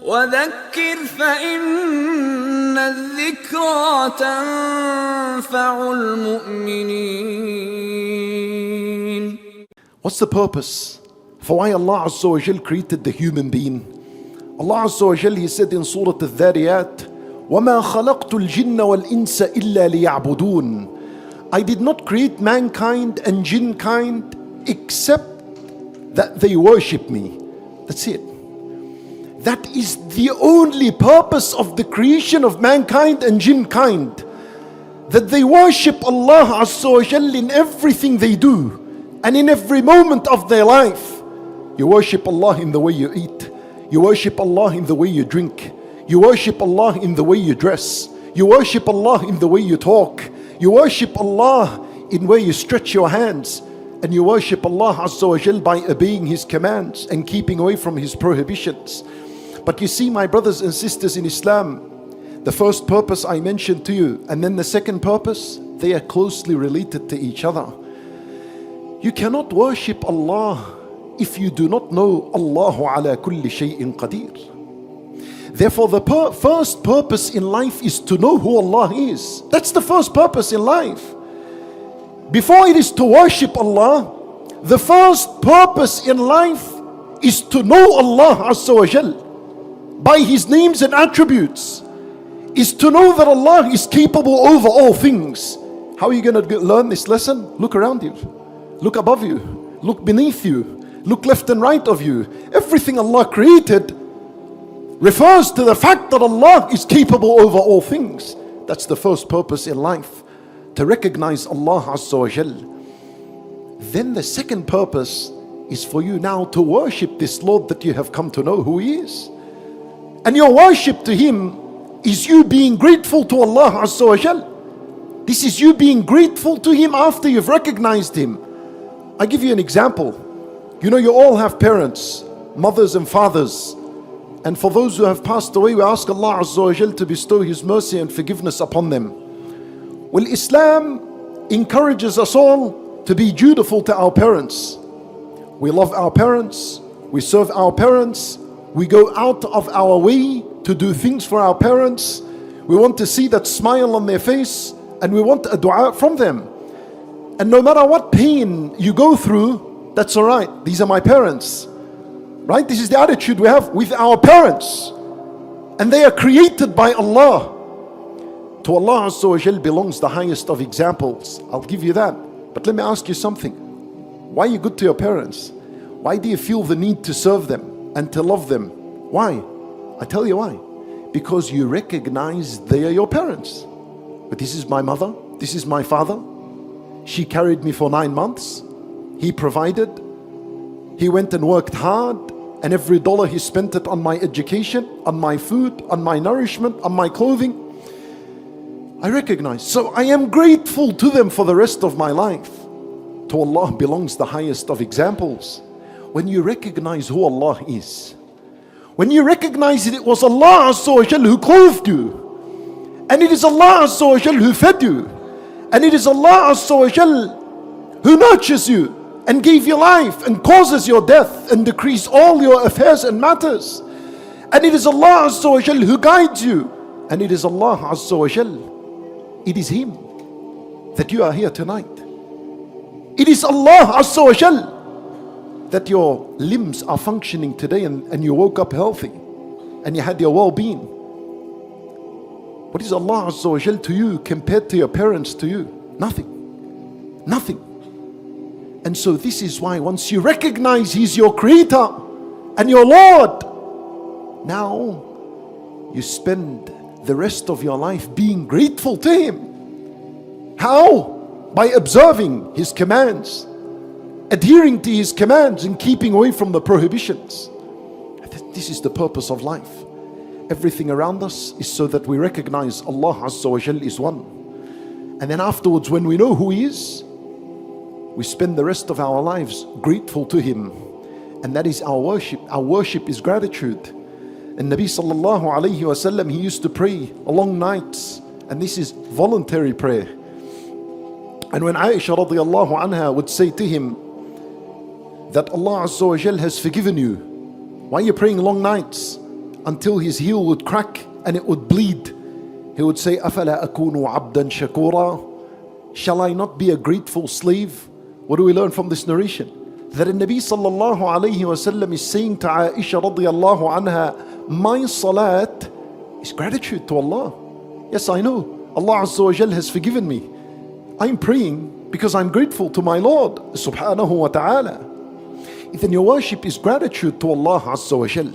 وذكر فإن الذكرى تنفع المؤمنين. What's the purpose for why Allah Azza wa Jal created the human being? Allah Azza wa Jal, He said in Surah Al-Dhariyat, وَمَا خَلَقْتُ الْجِنَّ وَالْإِنسَ إِلَّا لِيَعْبُدُونَ. I did not create mankind and jinn kind except that they worship me. That's it. That is the only purpose of the creation of mankind and jinn kind. That they worship Allah Azza wa Jal in everything they do and in every moment of their life. You worship Allah in the way you eat. You worship Allah in the way you drink. You worship Allah in the way you dress. You worship Allah in the way you talk. You worship Allah in where you stretch your hands. And you worship Allah Azza wa Jal by obeying His commands and keeping away from His prohibitions. But you see, my brothers and sisters in Islam, the first purpose I mentioned to you, and then the second purpose, they are closely related to each other. You cannot worship Allah if you do not know Allahu ala kulli shay'in qadir. Therefore, the first purpose in life is to know who Allah is. That's the first purpose in life. Before it is to worship Allah, the first purpose in life is to know Allah Azza wa Jal by His names and attributes, is to know that Allah is capable over all things. How are you going to learn this lesson? Look around you, look above you, look beneath you, look left and right of you. Everything Allah created refers to the fact that Allah is capable over all things. That's the first purpose in life, to recognize Allah Azza wa Jal. Then the second purpose is for you now to worship this Lord that you have come to know who He is. And your worship to Him is you being grateful to Allah Azza wa Jal. This is you being grateful to Him after you've recognized Him. I give you an example. You know, you all have parents, mothers and fathers. And for those who have passed away, we ask Allah Azza wa Jal to bestow His mercy and forgiveness upon them. Well, Islam encourages us all to be dutiful to our parents. We love our parents, we serve our parents, we go out of our way to do things for our parents. We want to see that smile on their face, and we want a dua from them. And no matter what pain you go through, that's all right. These are my parents. Right? This is the attitude we have with our parents. And they are created by Allah. To Allah Azza wa Jal belongs the highest of examples. I'll give you that. But let me ask you something. Why are you good to your parents? Why do you feel the need to serve them and to love them? Why? I tell you why. Because you recognize they are your parents. But this is my mother, this is my father. She carried me for 9 months. He provided. He went and worked hard, and every dollar he spent it on my education, on my food, on my nourishment, on my clothing. I recognize. So I am grateful to them for the rest of my life. To Allah belongs the highest of examples. When you recognize who Allah is, when you recognize that it was Allah Azza wa Jal who clothed you, and it is Allah Azza wa Jal who fed you, and it is Allah Azza wa Jal who nurtures you and gave you life and causes your death and decrees all your affairs and matters, and it is Allah Azza wa Jal who guides you, and it is Allah Azza wa Jal, it is Him that you are here tonight. It is Allah Azza wa Jal that your limbs are functioning today, and you woke up healthy and you had your well-being. What is Allah Azza wa Jal to you compared to your parents to you? Nothing. Nothing. And so this is why once you recognize He's your creator and your Lord, now you spend the rest of your life being grateful to Him. How? By observing His commands, adhering to His commands, and keeping away from the prohibitions. This is the purpose of life. Everything around us is so that we recognize Allah Azza wa Jal is one. And then afterwards, when we know who He is, we spend the rest of our lives grateful to Him. And that is our worship. Our worship is gratitude. And Nabi sallallahu alayhi wa sallam, he used to pray long nights. And this is voluntary prayer. And when Aisha radiallahu anha would say to him that Allah Azza wa Jal has forgiven you, why are you praying long nights? until his heel would crack and it would bleed. He would say, أَفَلَا أَكُونُ عَبْدًا شَكُورًا? Shall I not be a grateful slave? What do we learn from this narration? That the Nabi sallallahu alayhi wasallam is saying to Aisha radiyallahu anha, my salat is gratitude to Allah. Yes, I know. Allah Azza wa Jal has forgiven me. I'm praying because I'm grateful to my Lord subhanahu wa ta'ala. Then your worship is gratitude to Allah Azza wa Jal.